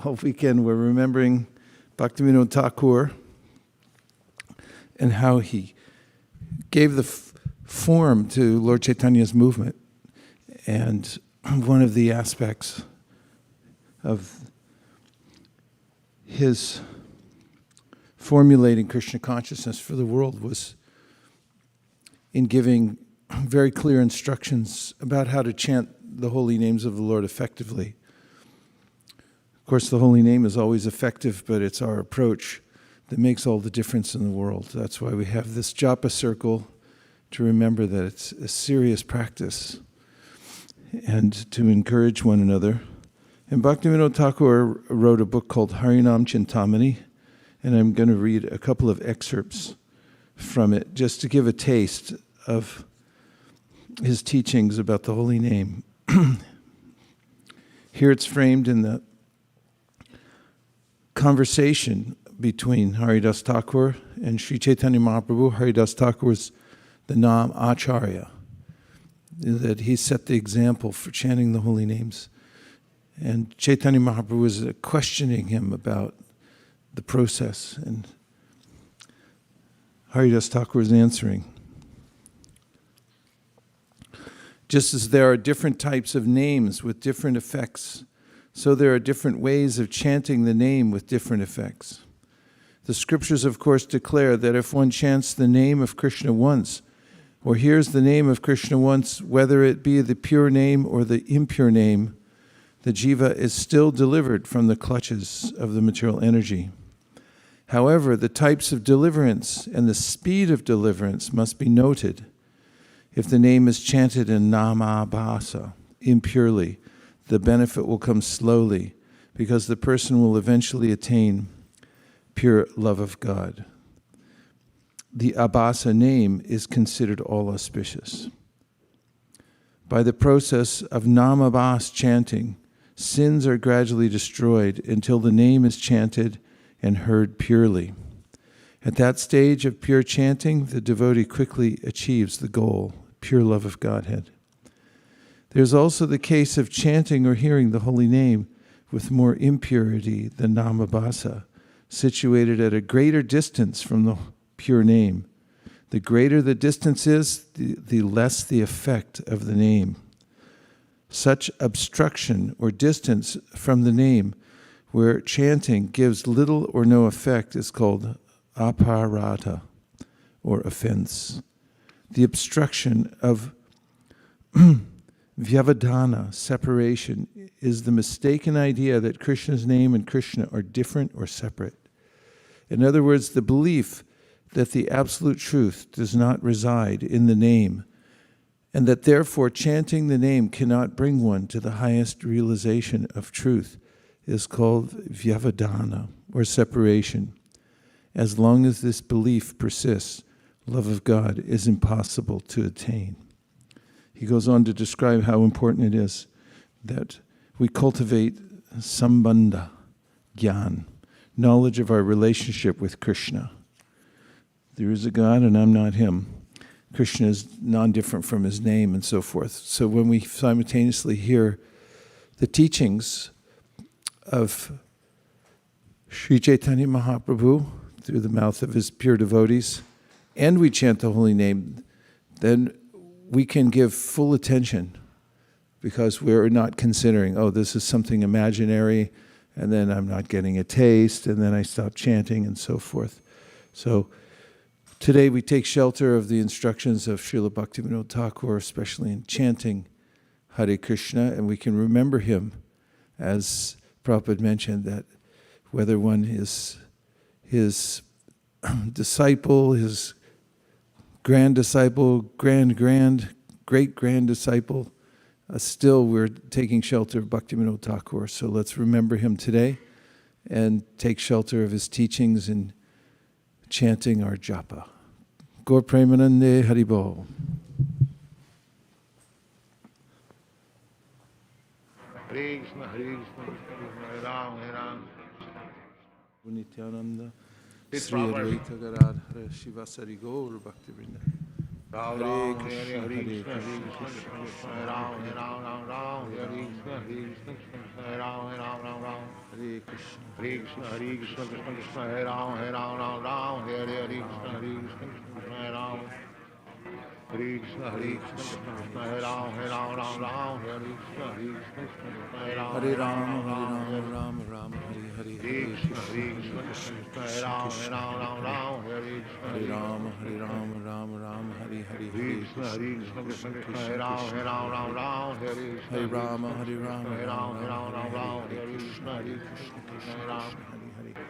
All weekend we're remembering Bhaktivinoda Thakur and how he gave the form to Lord Chaitanya's movement. And one of the aspects of his formulating Krishna consciousness for the world was in giving very clear instructions about how to chant the holy names of the Lord effectively. Of course, the holy name is always effective, but it's our approach that makes all the difference in the world. That's why we have this Japa circle, to remember that it's a serious practice and to encourage one another. And Bhaktivinoda Thakur wrote a book called Harinam Chintamani, and I'm going to read a couple of excerpts from it just to give a taste of his teachings about the holy name. Here it's framed in the conversation between Haridas Thakur and Sri Chaitanya Mahaprabhu. Haridas Thakur was the Nam Acharya, that he set the example for chanting the holy names. And Chaitanya Mahaprabhu was questioning him about the process, and Haridas Thakur was answering. Just as there are different types of names with different effects, so there are different ways of chanting the name with different effects. The scriptures, of course, declare that if one chants the name of Krishna once, or hears the name of Krishna once, whether it be the pure name or the impure name, the jiva is still delivered from the clutches of the material energy. However, the types of deliverance and the speed of deliverance must be noted. If the name is chanted in namabhasa, impurely, the benefit will come slowly, because the person will eventually attain pure love of God. The abhasa name is considered all auspicious. By the process of namabhas chanting, sins are gradually destroyed until the name is chanted and heard purely. At that stage of pure chanting, the devotee quickly achieves the goal, pure love of Godhead. There's also the case of chanting or hearing the holy name with more impurity than namabhasa, situated at a greater distance from the pure name. The greater the distance is, the less the effect of the name. Such obstruction or distance from the name where chanting gives little or no effect is called aparata, or offense. The obstruction of vyavadana, separation, is the mistaken idea that Krishna's name and Krishna are different or separate. In other words, the belief that the absolute truth does not reside in the name, and that therefore chanting the name cannot bring one to the highest realization of truth, is called vyavadana, or separation. As long as this belief persists, love of God is impossible to attain. He goes on to describe how important it is that we cultivate sambandha, gyan, knowledge of our relationship with Krishna. There is a God and I'm not him. Krishna is non-different from his name and so forth. So when we simultaneously hear the teachings of Sri Chaitanya Mahaprabhu through the mouth of his pure devotees, and we chant the holy name, then we can give full attention, because we're not considering, oh, this is something imaginary, and then I'm not getting a taste, and then I stop chanting, and so forth. So today we take shelter of the instructions of Srila Bhaktivinoda Thakur, especially in chanting Hare Krishna, and we can remember him, as Prabhupada mentioned, that whether one is his disciple, his grand disciple, great-grand disciple, still we're taking shelter of Bhaktivinoda Thakur. So let's remember him today and take shelter of his teachings in chanting our japa. Gaur Premanande Haribol. Hare Krishna, Hare Krishna, Hare Ram, Hare Ram. Nityananda, It's Sri proper. Advaita Gadadhara Shivasari Gaur Bhaktivinoda. Ram, Hare Ram, Krishna, Hare Hare Krishna, Krishna, Hare Krishna, Krishna Krishna, Krishna, Hare Ram, Hare Ram, Ram, Ram, Hare Krishna, Hare Krishna, Krishna, Hare Ram, Hare Ram, Krishna, Hare Krishna, Krishna Krishna, Hare Ram, Ram Ram, Hare Hare, Hare Krishna, Hare Krishna, Krishna Krishna, Hare Ram. Hare Krishna, Hare Krishna, Krishna Krishna, Hare Ram, Ram, Hare Krishna, Hare Krishna, Krishna Krishna, Hare Ram, Hare Rama, Hare Ram, Rama, Hare Rama Rama, Hare Hare, Hare Hare Krishna, Krishna, Hare Hare Krishna, Krishna Krishna, Krishna, Hare Krishna Ram, Krishna, Hare Hare. Ram, Hare Krishna, Hare Hare Rama, Krishna, Hare Krishna Rama, Rama Rama, Hare Hare, Hare Hare Krishna, Krishna,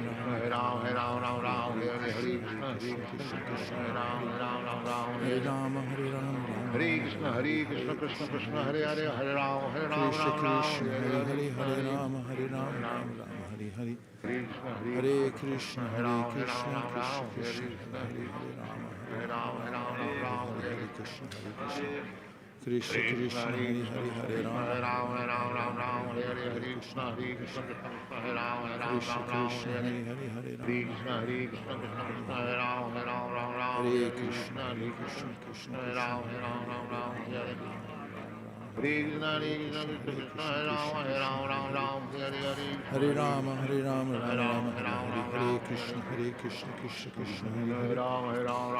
Hare Hare Krishna, Krishna Krishna, Krishna, Krishna Hare Ram, Krishna, Hare Hare. Ram, Hare Krishna, Hare Hare Rama, Krishna, Hare Krishna Krishna, Rama, Hare Rama Ram, Rama, Hare Hare, Ram, Hare Hare Krishna, Krishna, Hare Hare Krishna, Krishna, Krishna Krishna Hare Ram. Krishna, Hare Hare. Krishna, Hare Hare Rama, Krishna, Hare Krishna Rama, Hare Rama Ram, Rama, Hare Ram, Hare, Hare Hare Krishna, Hare Hare Krishna, Hare Krishna, Krishna, Krishna Krishna Krishna, Hare Hare Ram, Hare. Hare Hare Rama, Hare Rama, Rama Hare Rama, Krishna, Hare Hare, Hare Krishna, Hare Krishna Krishna, Krishna, Hare Hare Hare, Krishna. Hare Ram, Krishna Ram, Krishna,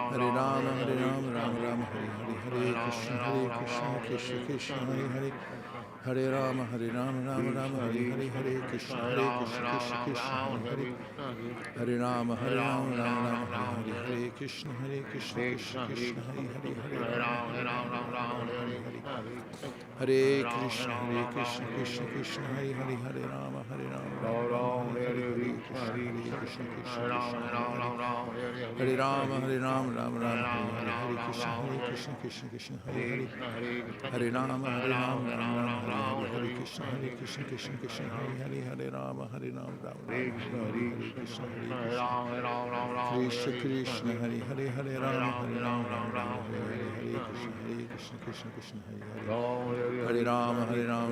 Hare Hare Hare Hare, Krishna, Hare Hare Rama, Hare Krishna, Hare Rama, Ram. Rama Rama, Hare Hare. Krishna, Hare Hare Krishna, Krishna Krishna, Krishna, Hare Hare Ram, Krishna, Krishna Hare Krishna, Krishna, Hare Hare Hare, Hare Rama, Hare Hare Rama, Rama Rama, Hare Ram, Hare, Hare Hare Krishna, Hare Krishna. Krishna Krishna, Krishna, Hare Hare Krishna, Hare, Krishna Hare Krishna, Rama, Hare Hare Ram, Rama, Rama Rama, Hare Hare Hare Hare, Krishna, Krishna Hare Hare Krishna, Krishna. Krishna Krishna, Hare Krishna Ram, Krishna, Hare Hare Hare, Hare Rama, Krishna, Hare Hare Rama, Krishna, Rama Krishna Rama, Krishna, Hare Hare Hare. Ram, Hare Hare Krishna, Krishna, Hare Hare Krishna, Krishna, Krishna Krishna, Hare Krishna, Ram, Hare Hare, Hare Rama, Hare Hare Rama, Rama Rama, Hare Hare, Krishna, Hare Hare Krishna, Krishna, Hare Krishna Krishna, Krishna, Krishna Krishna, Hare Hare. Hare Hare Krishna, Rama, Hare Rama, Hare Rama Rama, Ram, Hare Hare, Hare Krishna, Hare Krishna, Krishna Krishna, Hare Hare. Hare Rama, Hare Rama, Rama Rama, Hare Hare, Hare Krishna, Hare Krishna, Krishna Krishna, Hare Hare. Hare Rama, Hare Rama, Rama Rama, Hare Hare, Hare Krishna, Hare Krishna, Krishna Krishna, Hare Hare. Hare Rama, Hare Rama, Rama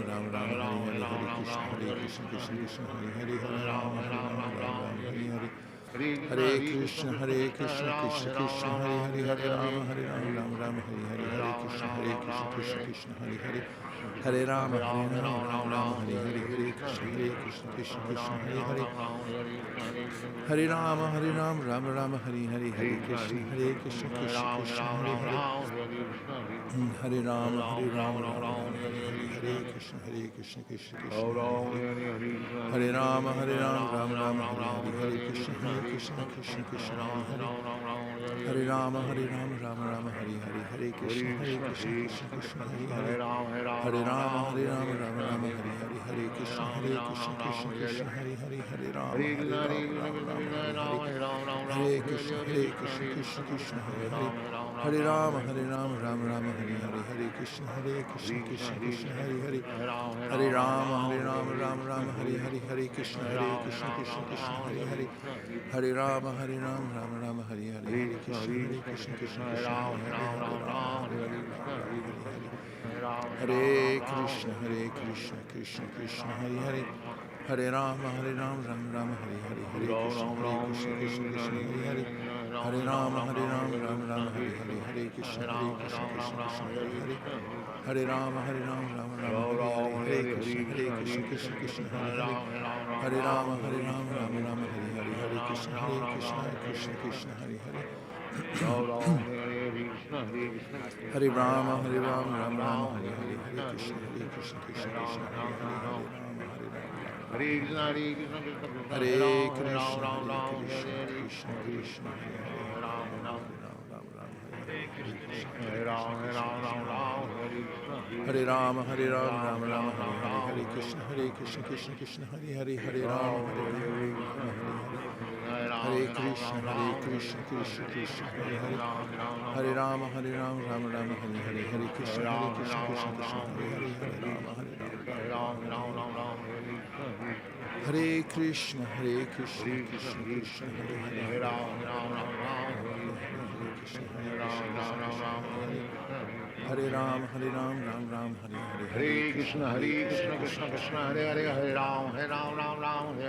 Rama, Hare Hare, Hare Krishna, Hare Krishna, Krishna Krishna, Hare Hare, Hare Rama, Hare Rama, Rama Rama, Hare Hare. Hare Krishna, Hare Krishna, Krishna Krishna, Hare Hare, Hare Rama, Hare Rama, Rama Rama, Hare Hare, Hare Krishna, Hare Krishna, Krishna Krishna, Hare Hare. Hare Rama, Hare Rama, Rama Rama, Hare Hare, Hare Krishna, Hare Krishna, Krishna Krishna, Hare Hare. Hare Rama, Hare Rama, Rama Rama, Hare Hare, Hare Krishna, Hare Krishna, Krishna Krishna, Hare Hare, Hare Rama, Hare Rama, Rama Rama, Hare Hare, Hare Krishna, Hare Krishna. Krishna Krishna, Hare Hare, Hare Rama, Hare Rama, Rama Rama, Hare Hare, Hare Krishna, Hare Krishna, Krishna Krishna, Hare Hare. Hare Rama, Hare Rama, Rama Rama, Hare Hare, Hare Krishna, Hare Krishna, Krishna Krishna, Hare Hare, Hare Rama, Hare Rama, Rama Rama, Hare Hare. Hare Krishna, Hare Krishna, Krishna Krishna, Hare Hare, Hare Rama, Hare Rama, Rama Rama, Hare Hare, Hare Krishna, Hare Krishna, Krishna Krishna, Hare Hare. Hare Rama, Hare Rama, Rama Rama, Hare Hare, Hare Krishna, Hare Krishna, Krishna Krishna, Hare Hare. Hare Rama, Hare Rama, Rama Rama, Hare Hare, Hare Krishna, Hare Krishna, Krishna Krishna, Hare Hare. Hare Rama, Hare Rama, Rama Rama, Hare Hare, Hare Krishna, Hare Krishna, Krishna Krishna, Hare Hare. Hare Rama, Hare Rama, Rama Rama, Hare Hare, Hare Krishna, Hare Krishna, Krishna Krishna, Hare Hare. Hare Rama, Hare Rama, Rama Rama, Hare Hare, Hare Krishna, Hare Krishna, Krishna Krishna, Hare Hare. Hare Rama, Hare Rama, Rama Rama, Hare Hare, Hare Krishna, Hare Krishna, Krishna Krishna, Hare Hare. Hare Rama, Hare Rama, Rama Rama, Hare Hare. Hare Krishna, Krishna Krishna, Hare Hare. Hare Rama, Hare Rama, Rama Rama, Hare Hare, Hare Krishna, Krishna Krishna, Hare Hare. Hare Rama, Hare Rama, Rama Rama, Hare Hare, Hare Krishna, Krishna Krishna, Hare Hare. Hare Rama, Hare Rama, Rama Rama, Hare Hare, Hare Krishna, Krishna Krishna, Hare Hare. Hare Rama, Hare Rama, Rama Rama, Hare Hare. Hare Krishna, Krishna Krishna, Hare Hare. Hare Rama, Hare Rama, Rama Rama, Hare Hare, Hare Krishna, Krishna Krishna, Hare Hare. Hare Rama, Hare Rama, Rama Rama, Hare Hare, Hare Krishna, Krishna Krishna, Hare Hare. Hare Rama, Hare Rama, Rama Rama, Hare Hare, Hare Krishna, Krishna Krishna, Hare Hare. Hare Rama, Hare Rama, Rama Rama, Hare Hare, Hare Krishna, Krishna Krishna, Hare Hare. Hare Rama, Hare Rama, Rama Rama, Hare Hare, Hare Krishna, Krishna Krishna, Hare Hare, Hare Rama, Hare Rama, Rama Hare Rama, Krishna, Hare Hare. Hare Krishna, Krishna Krishna, Hare Hare, Hare Rama, Hare Rama, Rama Rama, Hare Hare, Hare Krishna, Krishna Krishna, Hare Hare. Hare Rama, Hare Rama, Rama Rama, Hare Hare, Hare Krishna, Krishna Krishna, Hare Hare, Hare Rama, Hare Rama, Rama Rama, Hare Hare. Hare Krishna, Krishna Krishna, Hare Hare. Hare Rama, Hare Rama, Rama Rama, Hare Hare, Hare Krishna, Krishna Krishna, Hare Hare, Hare Rama, Hare Rama, Rama Rama, Hare Hare. Hare Krishna, Krishna Krishna, Hare Hare, Hare Rama, Rama Rama, Hare Krishna, Krishna Krishna, Hare Hare. Hare Rama, Hare Rama, Rama Rama, Hare Hare, Hare Krishna, Krishna Krishna, Hare Hare, Hare Ram, Ram, Hare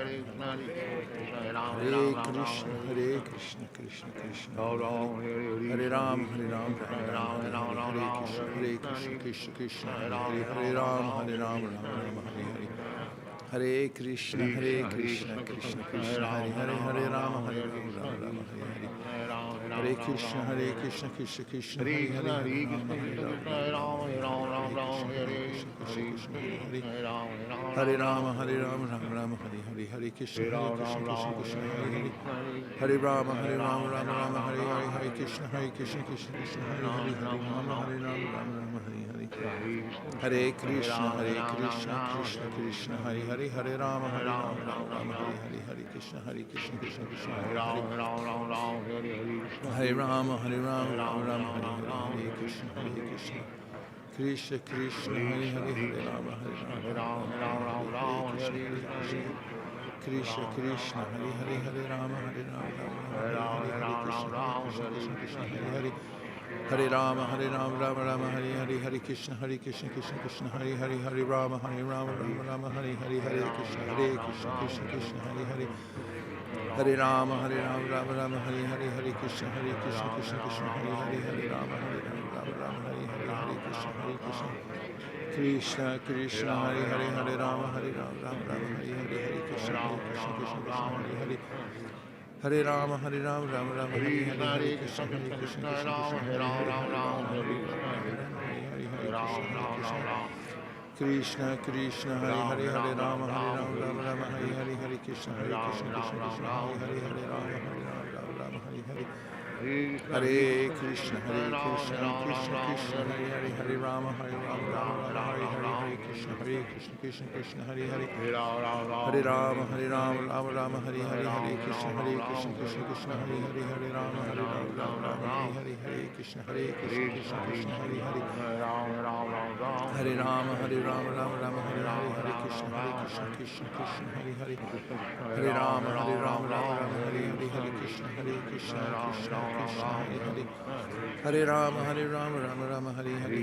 Krishna, Hare Ram, Hare Krishna, Krishna Krishna, Hare Hare. Hare Rama, Hare Rama, Rama Rama, Hare Hare, Hare Krishna, Krishna Krishna, Hare Hare. Hare Rama, Hare Rama, Rama Rama, Hare Hare. Hare Krishna, Krishna Krishna, Hare Hare, Hare Rama, Rama Rama, Hare Hare. Hare Krishna, Krishna Krishna, Hare Hare, Hare Rama, Hare Rama, Hare Rama, Rama Rama, Hare Hare. Hare Krishna, Krishna Krishna, Hare Hare. Hare Rama, Rama Rama, Hare Hare. Hare Krishna, Krishna Krishna, Hare Hare. Hare Rama, Rama Rama, Hare Hare. Hare Krishna, Krishna Krishna, Hare Hare. Hare Rama, Rama Rama, Hare Hare. Hare Krishna, Krishna Krishna, Hare Hare. Hare Rama, Rama Rama, Hare Hare. Hare Krishna, Krishna Krishna, Hare Hare. Hare Rama, Rama, Krishna Krishna, Hare Hare. Hare Rama, Rama, Krishna Krishna, Hare Hare. Hare Rama, Rama Rama, Hare Hare. Hare Krishna, Krishna Krishna, Hare Hare. Hare Rama, Rama Rama, Hare Hare. Hare Krishna, Krishna Krishna, Hare Hare. Hare Rama, Rama Rama, Hare Hare. Hare Krishna, Krishna Krishna, Hare Hare. Hare Rama, Rama Rama, Hare Hare. Hare Krishna, Krishna Krishna, Hare Hare. Hare Rama, Rama Rama, Hare Hare. Hare Krishna, Krishna Hare Hare. Hare Rama, Rama Rama, Hare Hare. Hare Krishna, Krishna Hare Krishna Krishna, Hare Hare. Hare Rama, Rama Rama, Hare Hare. Hare Krishna, Krishna Krishna, Hare Hare. Hare Rama, Rama Rama, Hare Hare. Hare Krishna, Krishna Krishna, Hare Hare. Hare Rama, Rama Rama, Hare Hare. Hare Krishna, Krishna Krishna, Hare Hare. Hare Rama, Rama Rama, Hare Hare. Hare Krishna, Krishna Krishna, Hare Hare. Hare Rama, Rama Rama, Hare Hare. Hare Krishna, Krishna Hare Hare. Hare Rama, Rama Rama, Hare Hare. Hare Krishna, Krishna Krishna, Hare Hare. Hare Rama, Rama Rama, Hare Hare. Hare Krishna, Krishna Krishna, Hare Hare. Hare Rama, Rama Rama, Hare Hare. Hare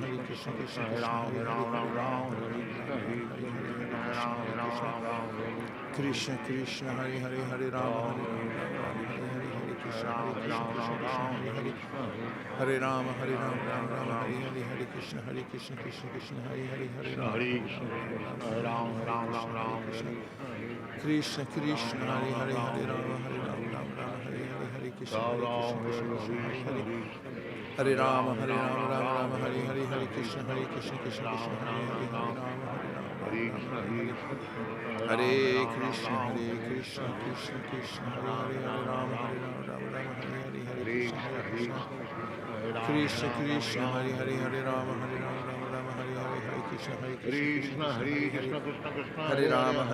Krishna, Krishna Krishna, Hare Hare. Krishna Krishna, Hare Hare. Hare Rama, Rama Hare Hare. Hare Krishna, Krishna Krishna, Hare Hare. Hare Rama, Rama Rama, Hare Hare. Hare Krishna, Krishna Krishna, Hare Hare. Hare Krishna Krishna, Hare Hare. Hare Rama, Rama Hare Hare. Hare Krishna, Krishna Hare Hare. Hare Rama, Rama Hare Hare. Hare Krishna, Krishna Hare Hare. Hare Rama, Hare Krishna, Krishna Krishna, Hare Hare. Hare Rama, Rama Hare Hare. Hare Krishna, Krishna Hare Hare. Hare Rama, Rama Hare Hare. Hare Krishna, Krishna Hare Rama, Rama Hare Hare. Hare Krishna, Krishna Hare Hare. Hare Rama, Rama Hare Hare. Hare Krishna, Krishna Krishna, Hare Hare. Hare Rama, Rama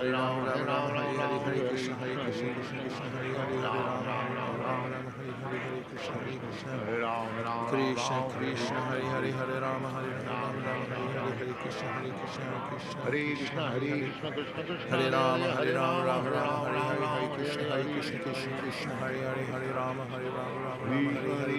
Hare Hare. Hare Krishna, Krishna Hare Rama, Rama Hare Hare. Hare Krishna, Krishna Hare Hare. Hare Rama, Rama Hare Hare. Hare Krishna, Krishna Hare Hare. Hare Rama, Rama Hare Krishna, Krishna Krishna, Hare Hare. Hare Rama, Rama Hare Hare. Hare Krishna, Krishna Hare Hare.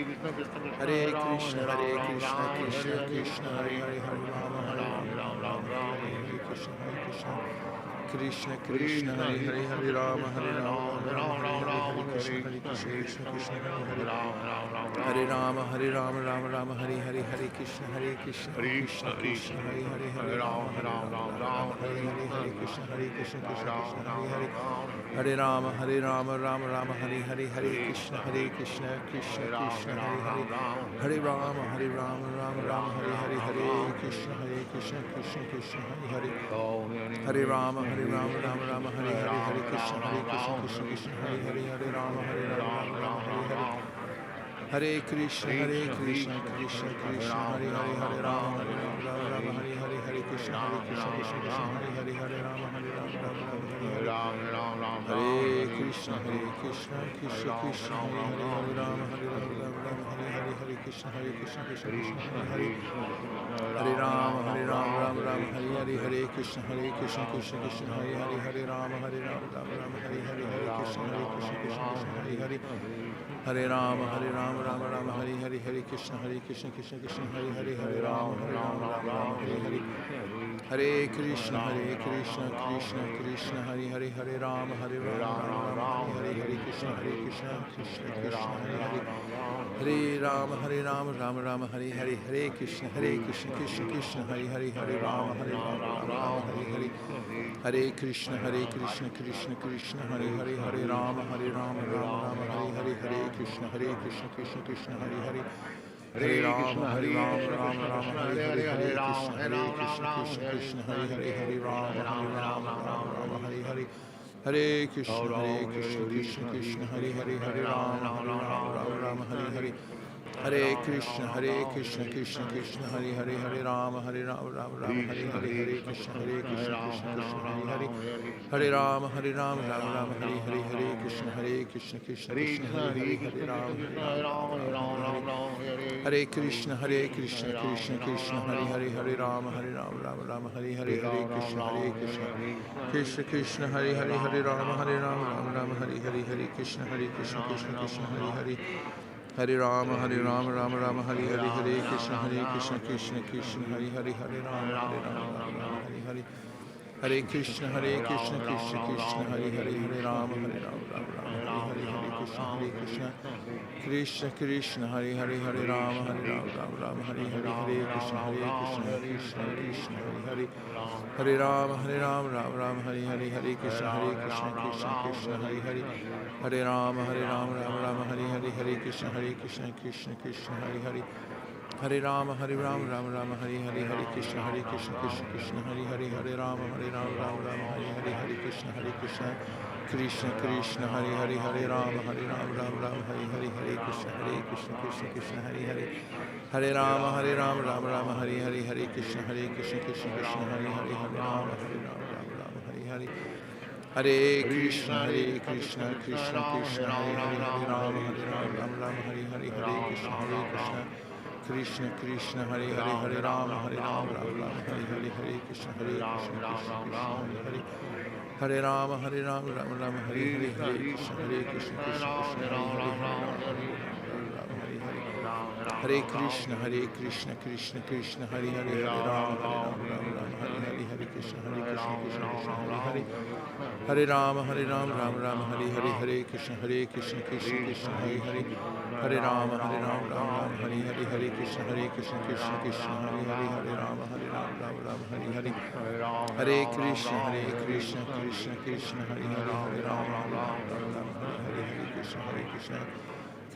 Hare Rama, Rama Hare Hare. Hare Krishna, Krishna Hare Hare. Hare Rama, Rama Hare Hare. Hare Krishna, Krishna Hare Hare. Hare Rama, Rama Hare Hare. Hare Krishna, Krishna Hare Hare. Hare Rama, Rama Hare Hare. Hare Krishna, Krishna Hare Hare. Hare Rama, Rama Hare Hare. Hare Krishna, Krishna Hare Hare. Hare Rama, Rama Hare Hare. Hare Krishna, Krishna Hare Hare. Hare Rama, Rama Hare Hare. Hare Krishna, Krishna Hare Hare. Hare Rama, Rama Hare Hare. Hare Krishna, Krishna Hare Hare. Hare Rama, Rama Hare Hare. Hare Krishna, Krishna Hare Hare. Hare Rama, Rama Hare Hare. Hare Krishna, Krishna Hare Hare. Hare Rama, Rama Hare Hare. Hare Krishna, Krishna Hare Hare. Hare Rama, Rama Hare Hare. Hare Krishna, Krishna Hare Hare. Hare Rama, Rama Hare Hare. Hare Krishna, Krishna Hare Hare. Hare Rama, Rama Hare Hare. Hare Krishna, Krishna Hare Hare. Hare Rama, Rama Hare Hare. Hare Krishna, Krishna Hare Hare. Hare Rama, Rama Hare Hare. Hare Krishna, Krishna Krishna, Hare Hare, Hare Rama, Rama Rama, Hare Hare, Hare Krishna, Krishna Krishna, Hare Hare. Hare Rama, Rama Rama, Hare Hare, Hare Krishna, Krishna Krishna, Hare Hare, Hare Rama, Rama, Hare Hare. Hare Krishna, Krishna Krishna, Hare Hare, Hare Rama, Rama, Hare Hare. Hare Krishna, Krishna Krishna, Hare Hare, Hare Rama, Rama, Hare Hare, Hare Krishna, Krishna Krishna, Hare Hare. Hare Rama, Rama, Hare Hare, Hare Krishna, Krishna Krishna, Hare Hare, Hare Rama, Hare Krishna, Krishna Krishna, Hare Hare, Hare Rama, Rama, Hare Hare, Hare Krishna, Krishna Krishna, Hare Hare, Hare Rama, Rama, Hare Hare, Hare Krishna, Krishna Krishna, Hare Hare. Hare Rama, Rama, Hare Hare, Hare Krishna, Krishna Krishna, Hare Hare, Hare Rama, Hare Hare. Hare Krishna, Krishna Krishna, Hare Hare, Hare Rama, Rama, Hare Hare, Hare Krishna, Krishna Krishna, Hare Hare, Hare Rama, Rama, Hare Hare, Hare Krishna, Krishna Krishna, Hare Hare, Hare Rama, Rama, Hare Hare, Hare Krishna, Krishna Hare Hare, Hare Rama, Rama, Hare Hare, Hare Krishna, Krishna Krishna, Hare Hare. Hare Rama, Rama, Hare Hare, Hare Krishna, Krishna, Hare Hare, Hare Rama, Rama, Hare Hare, Hare Krishna, Krishna Krishna, Hare Hare, Hare Rama, Rama, Hare Hare, Hare Krishna, Krishna, Hare Hare, Hare Rama, Rama, Hare Hare, Hare Krishna, Krishna, Hare Hare, Hare Rama, Rama, Hare Hare. Hare Krishna, Krishna Krishna, Hare Hare, Hare Rama, Rama, Hare Hare, Hare Krishna, Krishna, Hare Hare, Hare Rama, Rama, Hare Hare, Hare Krishna, Krishna, Hare Hare. Hare Rama, Rama, Hare Hare, Hare Krishna, Krishna, Hare Hare, Hare Krishna, Krishna, Hare Hare, Hare Rama, Rama, Hare Hare, Hare Krishna, Hare Hare. Hare Rama, Rama, Hare Hare, Hare Krishna, Krishna, Hare Hare. Hare Rama, Rama, Hare Hare, Hare Krishna, Krishna, Hare Hare, Hare Rama, Rama, Hare Hare. Hare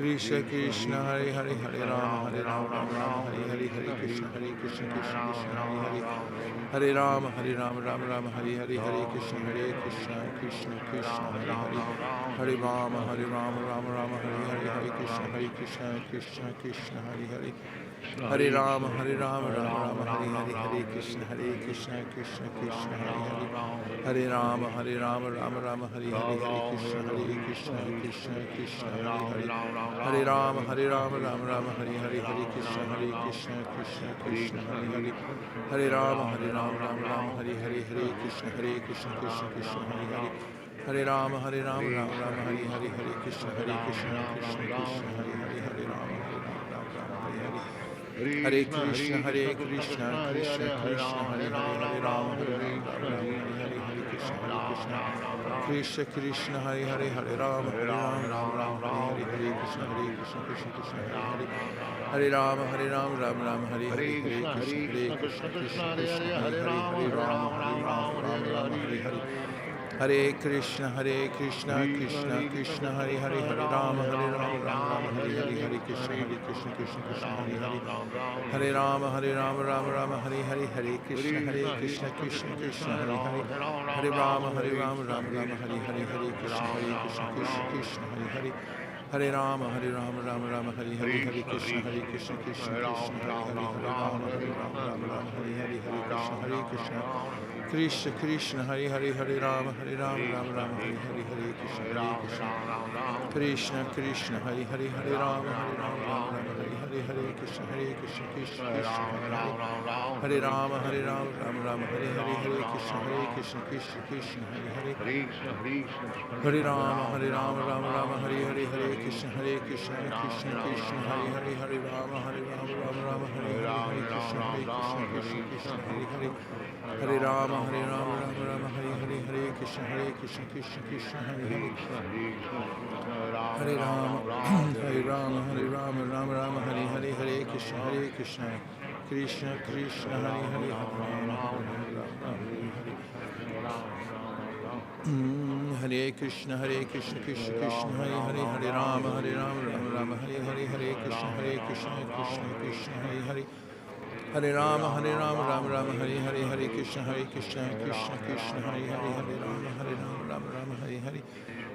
Krishna, Krishna, Hare Hare, Hare Rama, Rama, Hare Hare, Hare Krishna, Krishna, Hare Hare, Hare Rama, Rama, Hare Hare, Hare Krishna, Krishna, Hare Hare. Hare Rama, Rama, Hare Hare, Hare Krishna, Krishna, Hare Hare. Hare Rama, Rama, Hare Hare, Hare Krishna, Krishna, Hare Hare. Hare Rama, Rama, Hare Hare, Hare Krishna, Krishna, Hare Hare. Hare Rama, Rama, Hare Hare, Hare Krishna, Krishna, Hare Hare. Hare Rama, Rama, Hare Hare, Hare Krishna, Krishna, Hare Hare. Hare Rama, Rama, Hare Hare, Hare Krishna, Krishna, Hare Hare. Hare Rama, Rama, Hare Hare, Hare Krishna, Krishna, Hare Hare. Hare Rama, Hare Hare. Hare Krishna, Krishna, Hare Hare, Hare Rama, Hare Hare, Hare Krishna, Krishna, Hare Hare, Hare Rama, Rama, Hare Hare, Hare Krishna, Hare Hare. Hare Rama, Rama, Hare Hare, Hare Krishna, Hare Hare, Hare Rama, Hare Hare. Hare Krishna, Krishna, Hare Hare, Hare Rama, Rama, Hare Hare, Hare Krishna, Hare Hare. Hare Rama, Rama, Hare Hare, Hare Krishna, Krishna, Hare Hare. Hare Rama, Rama, Hare Hare, Hare Krishna, Hare Hare. Hare Rama, Rama, Hare Hare, Hare Krishna, Krishna, Hare Hare. Hare Rama, Rama, Hare Hare, Hare Krishna, Krishna, Hare Hare, Hare Rama, Rama, Hare Hare, Hare Krishna, Krishna, Hare Hare, Hare Rama, Rama, Hare Hare, Hare Krishna, Krishna, Hare Hare. Hare Rama, Rama, Hare Hare, Hare Krishna, Krishna, Hare Hare. Hare Rama, Rama, Hare Hare, Hare Krishna, Krishna, Hare Hare. Hare Rama, Rama, Hare Hare, Hare Krishna, Krishna, Hare Hare. Hare Rama, Rama, Hare Hare, Hare Krishna, Krishna, Hare Hare. Hare Rama, Rama, Hare Hare, Hare Krishna, Krishna, Hare Hare. Hare Rama, Rama, Hare Hare, Hare Krishna, Krishna, Hare Hare. Hare Krishna, Krishna Krishna, Hare Hare, Hare Rama, Rama Rama, Hare Hare, Hare Krishna, Krishna Krishna, Hare Hare. Hare Rama, Rama Rama, Hare Hare, Hare Krishna, Krishna Krishna, Hare Hare, Hare Rama, Rama Rama, Hare Hare.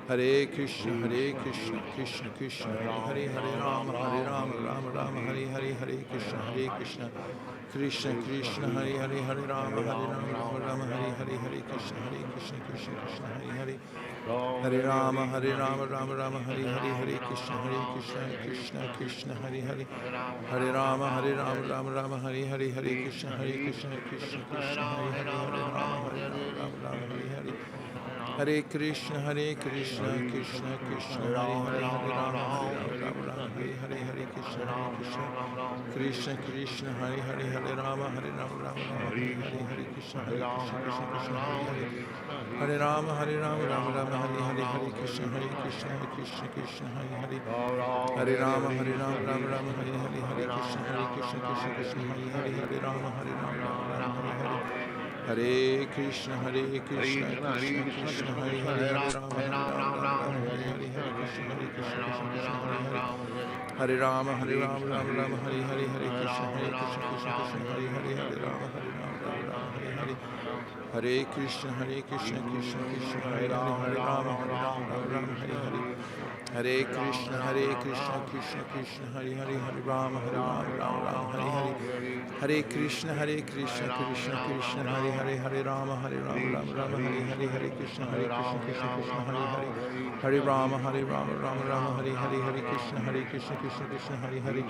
Hare Krishna, Krishna Krishna, Hare Hare, Hare Rama, Rama Rama, Hare Hare, Hare Krishna, Krishna Krishna, Hare Hare, Hare Rama, Rama Rama, Hare Hare, Hare Krishna, Krishna Krishna, Hare Hare. Hare Rama, Rama Rama, Hare Hare, Hare Krishna, Krishna Krishna, Hare Hare. Hare Rama, Rama Rama, Hare Hare, Hare Krishna, Krishna Krishna, Hare Hare, Hare Rama, Rama Rama, Hare Hare. Hare Krishna, Krishna Krishna, Hare Hare, Hare Rama, Rama Rama, Hare Hare, Hare Krishna, Krishna Krishna, Hare Hare, Hare Rama, Rama Rama, Hare Hare, Hare Krishna, Krishna, Hare Hare. Hare Rama, Rama Rama, Hare Hare, Hare Krishna, Krishna, Hare Hare. Hare Rama, Rama Rama, Hare Hare, Hare Krishna, Krishna, Hare Hare, Hare Rama, Rama, Hare Hare. Hare Krishna, Krishna Krishna, Hare Hare, Hare Rama, Rama, Hare Hare, Hare Krishna, Krishna, Hare Hare. Hare Rama, Rama, Hare Hare, Hare Krishna, Krishna, Hare Hare, Hare Rama, Rama, Hare Hare. Hare Krishna, Krishna Krishna, Hare Hare, Hare Rama, Rama, Hare Hare. Hare Krishna, Krishna Krishna, Hare Hare, Hare Rama, Rama, Hare Hare. Hare Krishna, Krishna Krishna, Hare Hare, Hare Rama, Rama, Hare Hare, Hare Krishna, Krishna, Hare Hare. Hare Rama, Rama, Hare Hare, Hare Krishna, Krishna, Hare Hare.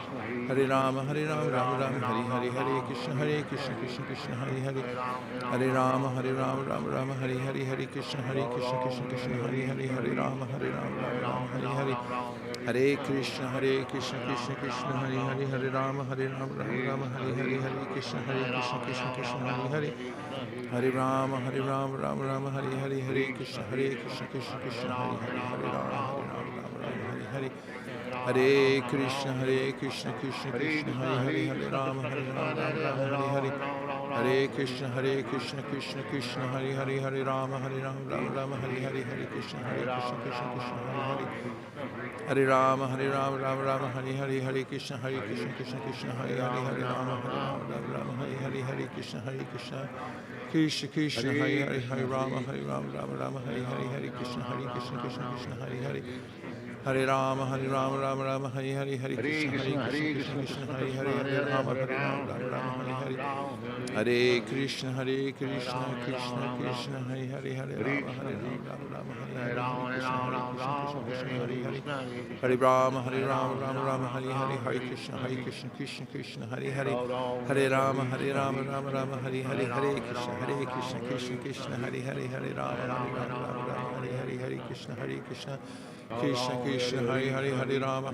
Hare Rama, Rama, Hare Hare, Hare Krishna, Krishna, Hare Hare. Hare Rama, Rama, Hare Hare, Hare Krishna, Krishna, Hare Hare. Hare Rama, Rama, Hare Hare. Hare Krishna, Krishna, Hare Hare, Hare Rama, Rama, Hare Hare, Hare Krishna, Krishna, Hare Hare. Hare Rama, Rama, Hare Hare, Hare Krishna, Krishna, Hare Hare, Hare Rama, Rama, Hare Hare. Hare Krishna, Krishna Krishna, Hare Hare, Hare Rama, Rama, Hare Hare. Hare Krishna, Krishna, Hare Hare, Hare Rama, Rama, Hare Hare, Hare Krishna, Krishna, Hare Hare. Hare Rama, Rama, Hare Hare, Hare Krishna, Krishna, Hare Hare, Hare Rama, Rama, Hare Hare, Hare Krishna, Krishna, Hare Hare, Hare Rama, Rama, Hare Hare, Hare Krishna, Krishna, Hare Hare. Hare Rama, Rama, Hare Hare, Hare Krishna, Hare Hare, Hare Rama, Rama, Hare Hare. Hare Krishna, Krishna, Hare Hare, Hare Rama, Hare Hare. Hare Rama, Rama, Hare Hare, Hare Krishna, Krishna, Hare Hare. Hare Rama, Rama, Hare Hare, Hare Krishna, Hare Hare, Hare Rama, Hare Hare, Hare Krishna, Krishna, Hare Hare, Hare Rama,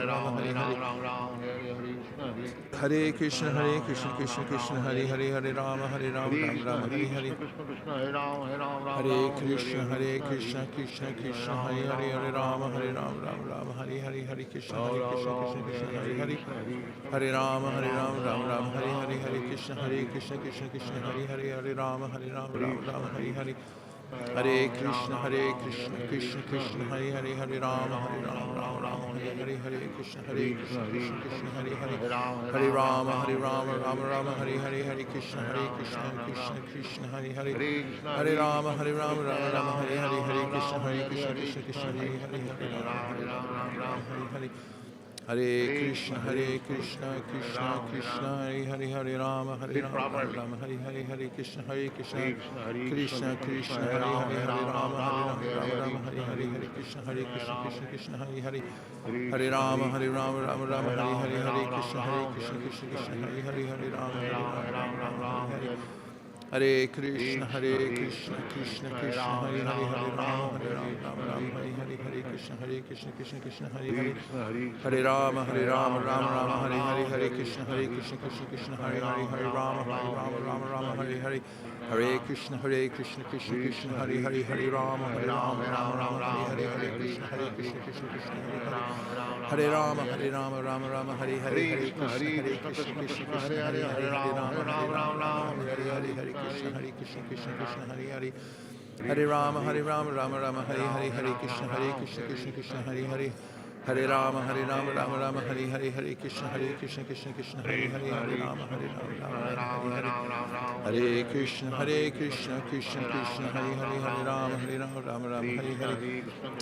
Rama, Hare Hare. Hare Krishna, Krishna, Hare Hare, Hare Rama, Rama, Hare Hare. Hare Krishna, Krishna, Hare Hare, Hare Rama, Rama, Hare Hare, Hare Krishna, Hare Hare. Hare Rama, Rama, Hare Hare, Hare Krishna, Hare Hare, Hare Rama, Rama, Hare Hare. Hare Krishna, Krishna, Hare Hare, Hare Rama, Rama, Hare Hare, Hare Krishna, Krishna, Hare Hare. Hare Rama, Rama, Hare Hare, Hare Krishna, Krishna, Hare Hare. Hare Rama, Rama, Hare Hare, Hare Krishna, Krishna, Hare Hare, Hare Rama, Hare Hare. Hare Krishna, Krishna, Hare Hare, Hare Rama, Rama, Hare Hare, Hare Krishna, Krishna, Hare Hare, Hare Rama, Rama, Hare Hare, Hare Krishna, Krishna, Hare Hare. Hare Rama, Rama, Hare Hare, Hare Krishna, Hare Hare, Hare Rama, Rama, Hare Hare. Hare Krishna, Krishna, Hare Hare, Hare Rama, Rama, Hare Hare, Hare Krishna, Krishna, Hare Hare. Hare Rama, Rama, Hare Hare, Hare Krishna, Hare Hare, Hare Rama, Rama, Hare Hare. Hare Krishna, Krishna, Hare Hare, Hare Rama, Rama, Hare Hare, Hare Krishna, Krishna, Hare Hare. Hare Rama, Rama, Hare Hare, Hare Krishna, Hare Hare, Hare Rama, Rama, Hare Hare, Hare Krishna, Krishna, Hare Hare. Hare Rama, Rama Rama, Hare Hare, Hare Krishna, Krishna Krishna, Hare Hare. Hare Rama, Rama Rama, Hare Hare, Hare Krishna, Krishna Krishna, Hare Hare, Hare Rama, Rama Rama, Hare Hare. Hare Krishna, Krishna Krishna, Hare Hare, Hare Rama, Rama Rama, Hare Hare.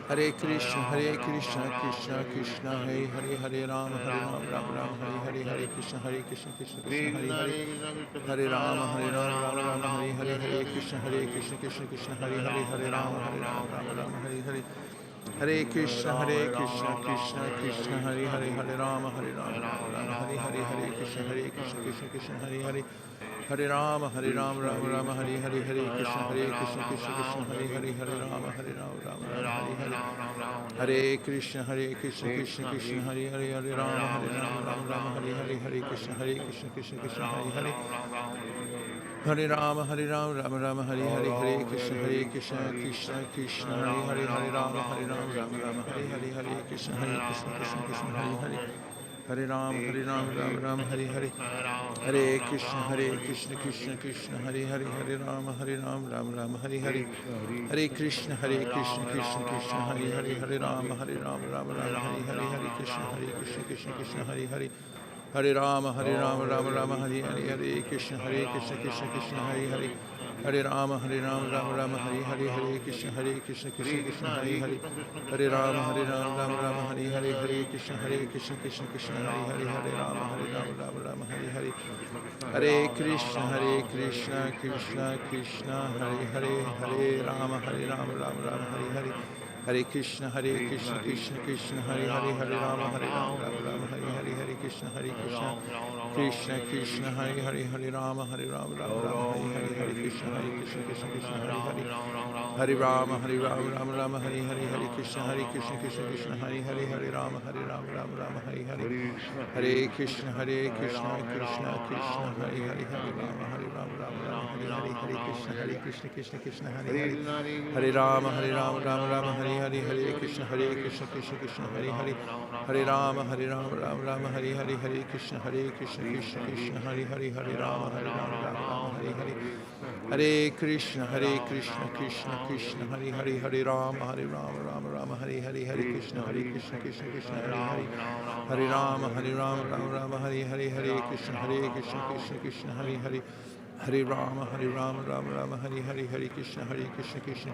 Hare Krishna, Krishna Krishna, Hare Hare, Hare Rama, Rama Rama, Hare Hare, Hare Krishna, Krishna Krishna, Hare Hare. Hare Rama, Rama Rama, Hare Hare, Hare Krishna, Krishna Krishna, Hare Hare, Hare Rama, Rama Rama, Hare Hare. Hare Krishna, Krishna Krishna, Hare Hare, Hare Rama, Rama, Hare Hare, Hare Krishna, Krishna Hare Hare. Hare Rama, Rama Rama, Hare Hare, Hare Krishna, Krishna Hare Hare, Hare Rama, Rama Hare Hare. Hare Krishna, Krishna Krishna, Hare Hare, Hare Rama, Rama Hare Hare, Hare Krishna, Krishna Hare Hare. Hare Rama, Rama Rama, Hare Hare, Hare Krishna, Krishna Krishna, Hare Hare, Hare Rama, Rama Rama, Hare Hare, Hare Krishna, Krishna Hare Hare. Hare Rama, Rama Hare Hare. Hare Krishna, Krishna Hare Hare, Hare Rama, Rama Rama, Hare Hare. Hare Krishna, Krishna Hare Hare, Hare Rama, Rama Rama, Hare Hare, Hare Krishna, Hare Hare. Hare Rama, Rama Rama, Hare Hare, Hare Krishna, Krishna Hare Hare. Hare Rama, Rama Rama, Hare Hare, Hare Krishna, Krishna Hare Hare. Hare Rama, Rama Rama, Hare Hare, Hare Krishna, Krishna Hare Hare. Hare Rama, Rama Rama, Hare Hare. Hare Krishna, Krishna Hare Hare, Hare Rama, Rama Hare Hare. Hare Krishna, Krishna Hare Hare, Hare Rama, Rama Hare Hare. Hare Krishna, Krishna Hare Hare, Hare Rama, Rama Hare Hare. Hare Krishna, Krishna Hare Hare. Hare Rama, Rama Hare Hare. Hare Krishna, Krishna Hare Hare. Hare Rama, Rama Hare Hare. Hare Krishna, Krishna Hare Hare. Hare Rama, Rama Hare Hare. Hare Krishna, Krishna Hare Hare. Hare Rama, Rama Hare Hare. Hare Krishna, Krishna Hare Hare. Hare Rama, Rama Hare Hare. Hare Krishna, Krishna Hare Hare. Hare Rama, Rama Hare Hare. Hare Krishna, Krishna Hare Hare. Hare Rama, Rama Hare Hare. Hare Krishna, Krishna Hare Hare. Hare Rama, Rama Hare Hare. Hare Krishna, Krishna Hare Hare. Hare Rama, Rama Hare Hare. Hare Krishna, Krishna Hare Hare. Hare Rama, Rama Hare Hare. Hare Krishna, Krishna Hare Hare. Hare Rama, Rama Hare Hare. Hare Krishna, Krishna Hare Hare. Hare Rama, Rama Hare Hare. Hare Krishna, Krishna Hare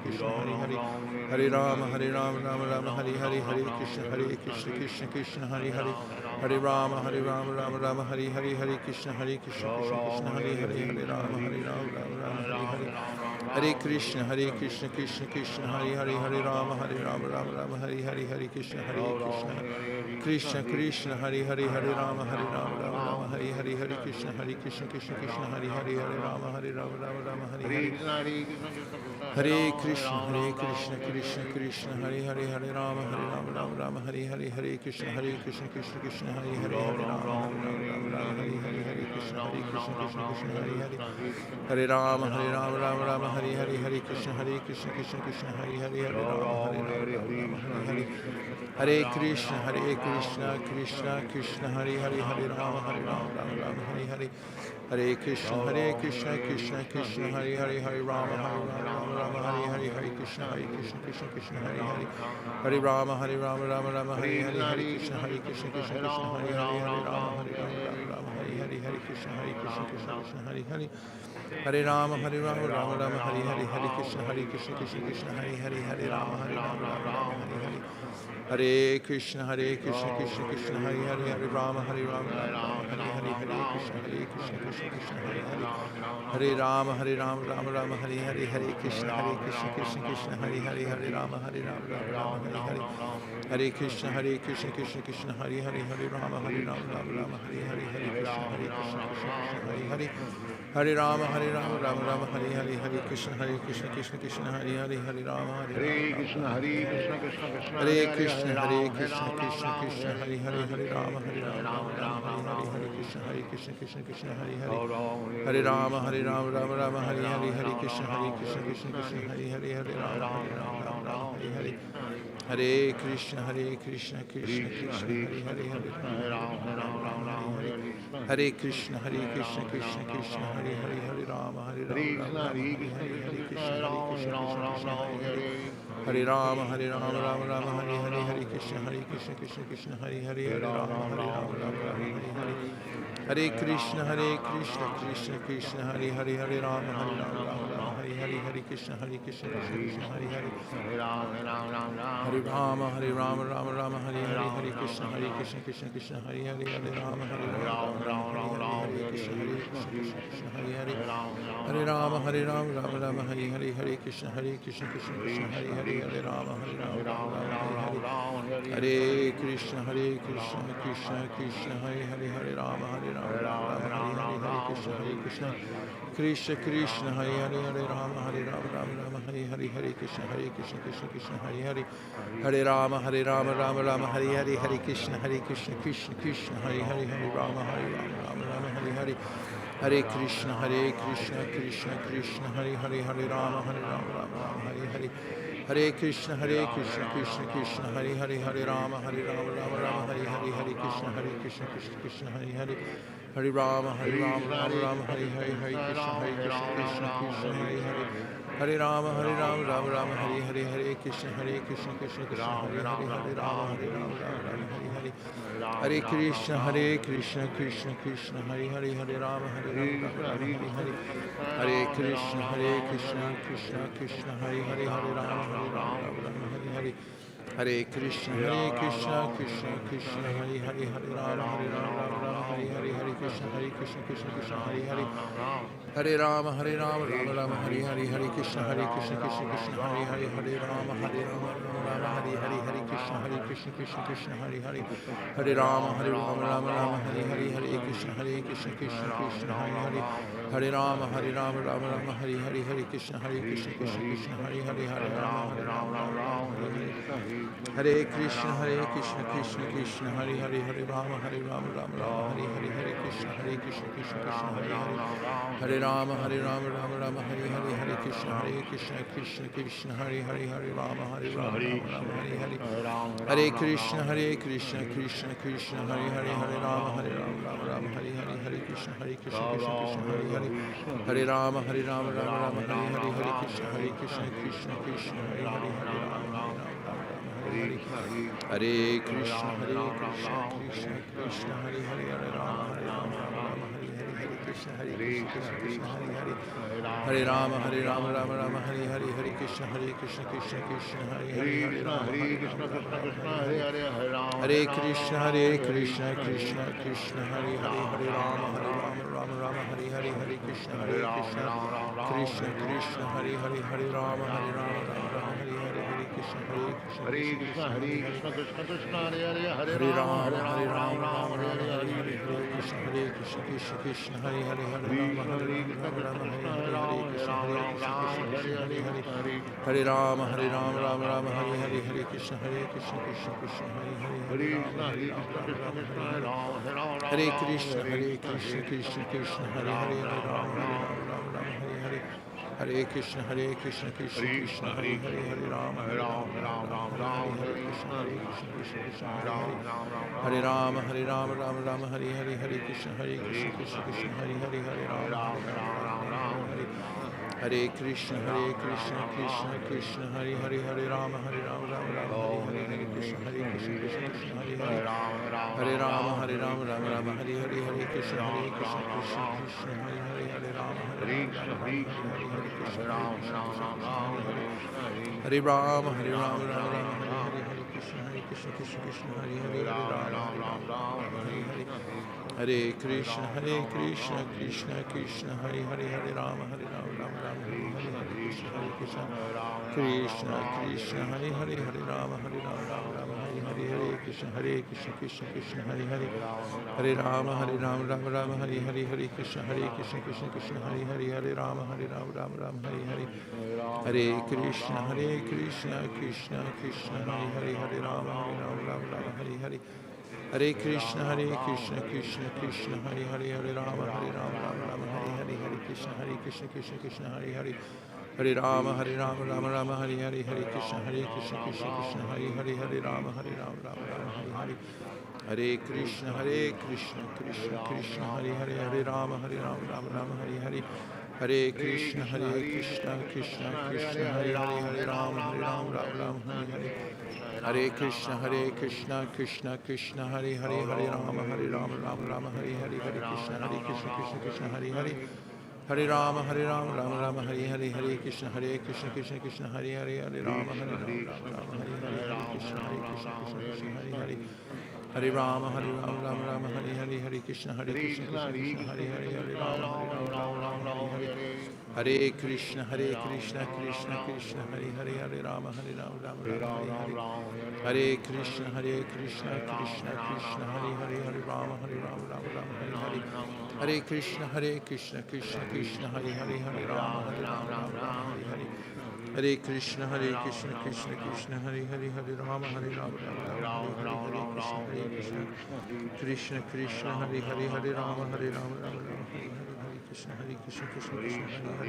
Hare. Hare Rama, Rama Hare Hare. Hare Krishna, Krishna Hare Hare. Hare Rama, Rama Hare Hare. Hare Krishna, Krishna Hare Hare. Hare Rama, Rama Hare Hare. Hare Krishna, Krishna Hare Hare. Hare Rama, Rama Hare Hare. Hare Krishna, Krishna Hare Hare. Hare Rama, Rama Hare Hare. Hare Krishna, Krishna Hare Hare. Hare Rama, Rama Hare Hare. Hare Krishna, Krishna Hare Hare. Hare Rama, Rama Hare Hare. Hare Krishna, Krishna Hare Hare. Hare Rama, Rama Hare Hare. Hare Krishna, Krishna Hare Hare. Hare Rama, Rama Hare Hare. Hare Krishna, Krishna Hare Hare. Hare Rama, Rama Hare Hare. Hare Krishna, Krishna Hare Hare. Hare Rama, Rama Hare Hare. Hare Krishna, Krishna Hare Hare. Hare Rama, Rama Hare Hare. Hare Krishna, Krishna Hare Hare. Hare Rama, Rama Hare Hare. Hare Krishna, Krishna Hare Hare. Hare Rama, Rama Hare Hare. Hare Krishna, Krishna Hare Hare. Hare Rama, Rama Hare Hare. Hare Krishna, Krishna Hare Hare. Hare Rama, Rama Hare Hare. Hare Krishna, Krishna Hare Hare. Hare Rama, Rama Hare Hare. Hare Krishna, Krishna Hare Hare. Hare Rama, Rama Hare Hare. Hare Krishna, Krishna Hare Hare. Hare Rama, Hare Krishna, Krishna Hare Krishna, Krishna Hare Hare. Hare Rama, Rama Hare Hare. Hare Krishna, Krishna Hare Hare. Hare Rama, Rama Hare Hare. Hare Krishna, Krishna Hare Hare. Hare Rama, Rama Hare Hare. Hare Krishna, Krishna Hare Hare. Hare Rama, Hare Krishna, Krishna Hare Hare. Hare Rama, Rama Hare Hare. Hare Krishna, Krishna Hare Hare. Hare Rama, Rama Hare Hare. Hare Krishna, Hare Rama, Rama Rama, Hare Hare, Hare Krishna, Krishna Krishna, Hare Hare, Hare Rama, Rama Rama, Hare Hare. Hare Krishna, Krishna Krishna, Hare Hare, Hare Rama, Rama, Hare Hare, Hare Krishna, Krishna Krishna, Hare Hare. Hare Rama, Rama Rama, Hare Hare, Hare Krishna, Krishna Krishna, Hare Hare, Hare Rama, Rama, Hare Krishna, Krishna, Hare Hare. Hare Rama, Rama Rama, Hare Hare, Hare Krishna, Krishna Krishna, Hare Hare, Hare Rama, Rama, Hare Hare. Hare Krishna, Krishna Krishna, Hare Hare, Hare Rama, Rama, Hare Krishna, Krishna Krishna, Hare Hare, Hare Rama, Rama, Hare Hare, Hare Krishna, Krishna Krishna, Hare Hare. Hare Rama, Rama, Hare Hare, Hare Krishna, Krishna Krishna, Hare Hare, Hare Rama, Rama, Hare Hare. Hare Krishna, Krishna Krishna, Hare Hare, Hare Rama, Rama, Hare Hare. Hare Krishna, Krishna Krishna, Hare Hare, Hare Rama, Rama, Hare Hare, Hare Krishna Krishna, Hare Hare. Hare Rama, Rama, Hare Hare, Hare Krishna Krishna, Hare Hare. Hare Rama, Rama, Hare Hare, Hare Krishna Krishna, Hare Hare, Hare Rama, Hare Hare. Hare Krishna, Krishna Krishna, Hare Hare, Hare Rama, Hare Hare. Hare Krishna, Krishna Krishna, Hare Hare, Hare Rama, Hare Hare. Hare Krishna, Krishna Krishna, Hare Hare, Hare Rama, Hare Hare, Hare Krishna, Krishna, Hare Hare. Hare Rama, Rama, Hare Hare, Hare Krishna, Krishna, Hare Hare, Hare Rama, Hare Hare, Hare Krishna, Krishna, Hare Hare. Hare Rama, Rama, Hare Hare, Hare Krishna, Krishna, Hare Hare. Hare Rama, Rama, Hare Hare, Hare Krishna, Krishna, Hare Hare, Hare Rama, Hare Hare. Hare Krishna, Krishna Krishna, Hare Hare, Hare Rama, Rama, Hare Hare, Hare Krishna, Krishna, Hare Hare. Hare Rama, Rama, Hare Hare, Hare Krishna, Krishna, Hare Hare, Hare Rama, Hare Hare. Hare Krishna, Krishna Krishna, Hare Hare, Hare Rama, Rama, Hare Hare, Hare Krishna, Krishna, Hare Hare. Hare Rama, Rama, Hare Hare, Hare Krishna, Krishna, Hare Hare, Hare Rama, Hare Krishna, Krishna, Hare Hare, Hare Rama, Hare Hare, Hare Krishna, Krishna, Hare Hare. Hare Rama, Rama, Hare Hare, Hare Krishna, Krishna, Hare Hare, Hare Rama, Hare Krishna, Krishna, Hare Hare, Hare Rama, Rama, Hare Hare, Hare Krishna, Krishna, Hare Hare, Hare Rama, Hare Hare, Hare Krishna, Krishna, Hare Rama, Hare Rama, Hare Hare, Hare Krishna, Hare Hare, Hare Rama, Hare Hare Rama, Rama, Hare Hare, Hare Krishna, Krishna, Hare Hare, Hare Krishna, Krishna, Hare Hare, Hare Rama, Hare Hare. Hare Krishna, Krishna, Hare Hare, Hare Rama, Hare Krishna, Hare Hare. Hare Rama, Rama, Hare Hare, Hare Krishna, Krishna, Hare Hare, Hare Rama, Hare Hare. Hare Krishna, Krishna, Hare Hare, Hare Rama, Hare Hare, Krishna, Krishna, Hare Hare. Hare Rama, Rama, Hare Hare, Hare Krishna, Krishna, Hare Hare, Hare Rama, Hare Hare Rama, Hare Hare, Krishna, Krishna, Hare Hare, Hare Rama, Hare Hare. Hare Krishna, Krishna, Hare Hare, Hare Rama, Hare Krishna, Krishna, Hare Hare, Hare Rama, Hare Hare, Krishna, Hare Hare. Hare Rama, Rama, Hare Hare, Hare Krishna, Krishna, Hare Hare, Hare Rama, Hare Hare. Hare Krishna, Krishna, Hare Hare, Hare Rama, Hare Hare. Hare Krishna, Krishna, Hare Hare, Hare Rama, Hare Hare, Hare Krishna, Krishna, Hare Hare. Hare Rama, Rama, Hare Hare, Hare Krishna, Krishna, Hare Hare, Hare Rama, Hare Hare. Hare Krishna, Krishna, Hare Hare, Hare Rama, Hare Hare. Hare Krishna, Krishna Krishna, Hare Hare, Hare Rama, Rama Rama, Hare Hare. Hare Krishna, Krishna Krishna, Hare Hare, Hare Rama, Rama Rama, Hare Hare, Hare Krishna, Krishna Krishna, Hare Hare. Hare Rama, Rama Rama, Hare Hare, Hare Krishna, Krishna Krishna, Hare Hare, Hare Rama, Rama Rama, Hare Hare, Hare Krishna, Krishna Krishna, Hare Hare. Hare Rama, Rama Rama, Hare Hare, Hare Krishna, Krishna Krishna, Hare Hare, Hare Rama, Rama, Hare Hare. Hare Krishna, Krishna Krishna, Hare Hare, Hare Rama, Rama, Hare Hare. Hare Krishna, Krishna Krishna, Hare Hare, Hare Rama, Rama, Hare Hare. Hare Krishna, Krishna Krishna, Hare Hare, Hare Rama, Rama, Hare Hare. Hare Krishna, Krishna Krishna, Hare Hare, Hare Rama, Rama, Hare Krishna, Krishna Krishna, Hare Hare, Hare Rama, Hare Rama, Hare Krishna, Krishna Krishna, Hare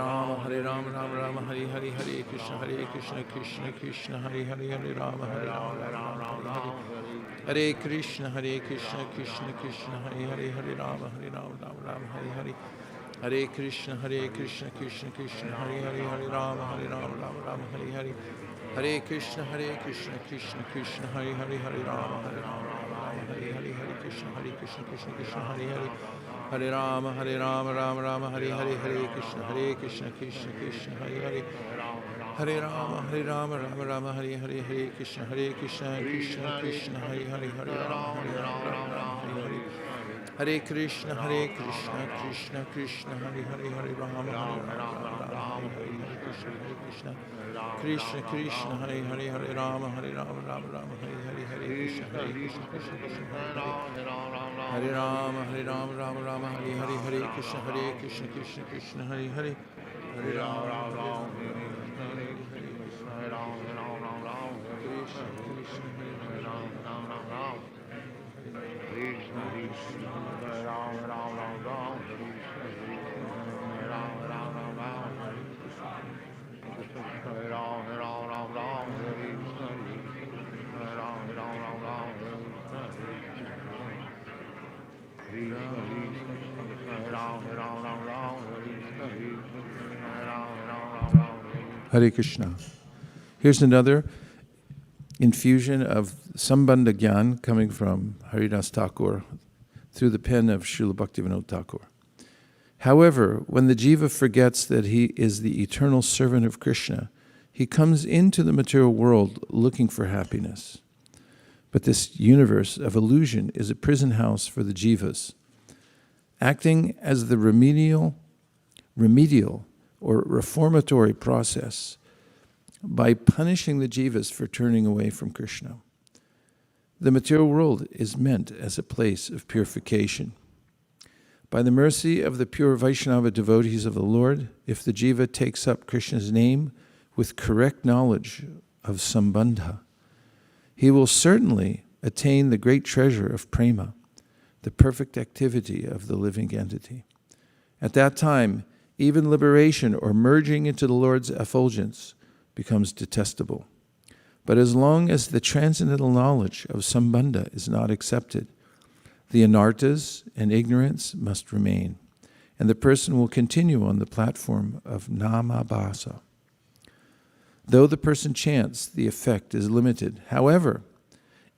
Hare Rama, Rama, Hare Hare, Hare Krishna, Krishna Krishna, Hare Hare, Hare Rama, Rama, Hare Hare. Hare Krishna, Krishna Krishna, Hare Hare, Hare Rama, Rama, Hare Hare. Hare Krishna, Krishna Krishna, Hare Hare, Hare Rama, Rama, Hare Hare. Hare Krishna, Krishna Krishna, Hare Hare, Hare Rama, Rama, Hare Hare. Hare Krishna, Krishna, Hare Hare. Hare Rama, Rama, Hare Hare. Hare Krishna, Krishna, Hare Hare. Hare Rama, Rama, Hare Hare. Hare Krishna, Krishna, Hare Hare. Hare Rama, Rama, Hare Hare. Hare Krishna, Krishna Krishna, Hare Hare, Hare Rama, Rama, Hare Krishna, Krishna Krishna, Hare Hare, Hare Rama, Rama, Hare Hare. Hare Krishna, Krishna Krishna, Hare Rama, Rama, Hare Hare. Hare Krishna, Krishna, Hare Hare. Hare Rama, Hare Krishna. Here's another infusion of Sambandha Gyan coming from Haridas Thakur through the pen of Srila Bhaktivinoda Thakur. However, when the jiva forgets that he is the eternal servant of Krishna, he comes into the material world looking for happiness. But this universe of illusion is a prison house for the jivas, acting as the remedial or reformatory process by punishing the jivas for turning away from Krishna. The material world is meant as a place of purification. By the mercy of the pure Vaishnava devotees of the Lord, if the jiva takes up Krishna's name with correct knowledge of Sambandha, he will certainly attain the great treasure of prema, the perfect activity of the living entity. At that time, even liberation or merging into the Lord's effulgence becomes detestable. But as long as the transcendental knowledge of Sambandha is not accepted, the anartas and ignorance must remain, and the person will continue on the platform of namabhasa. Though the person chants, the effect is limited. However,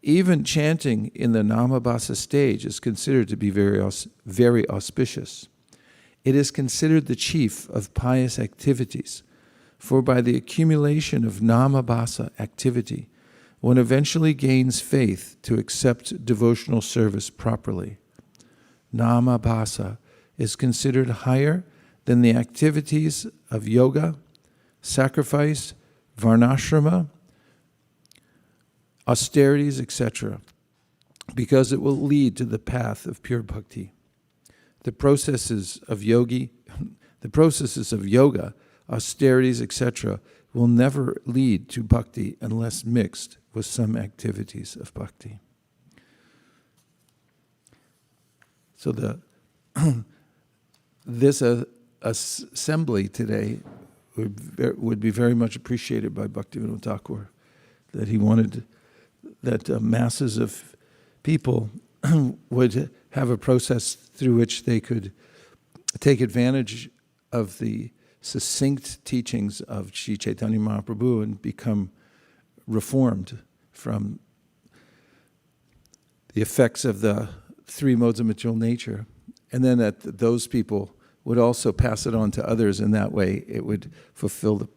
even chanting in the namabhasa stage is considered to be very auspicious. It is considered the chief of pious activities, for by the accumulation of namabhasa activity, one eventually gains faith to accept devotional service properly. Namabhasa is considered higher than the activities of yoga, sacrifice, varnashrama, austerities, etc., because it will lead to the path of pure bhakti. The processes of yoga, austerities, etc., will never lead to bhakti unless mixed with some activities of bhakti. So this assembly today would be very much appreciated by Bhaktivinoda Thakur, that he wanted that masses of people would have a process through which they could take advantage of the succinct teachings of Sri Chaitanya Mahaprabhu and become reformed from the effects of the three modes of material nature. And then that those people would also pass it on to others, and that way it would fulfill the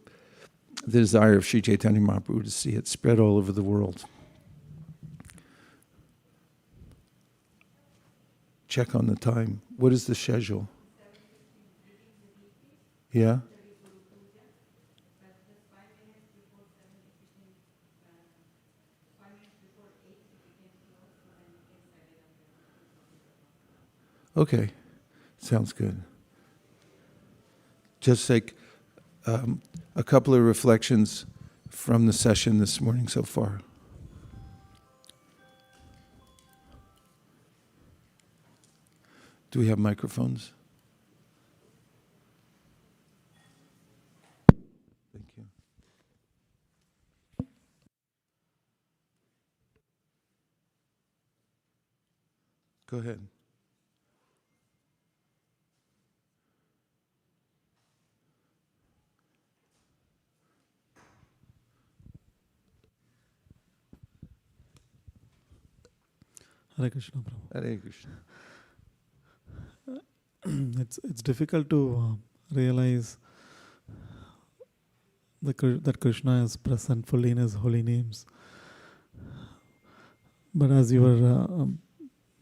desire of Sri Chaitanya Mahaprabhu to see it spread all over the world. Check on the time. What is the schedule? Yeah? Okay, sounds good. Just like a couple of reflections from the session this morning so far. Do we have microphones? Thank you. Go ahead. Hare Krishna, Prabhu. Hare Krishna. It's difficult to realize that Krishna is present fully in His holy names. But as you were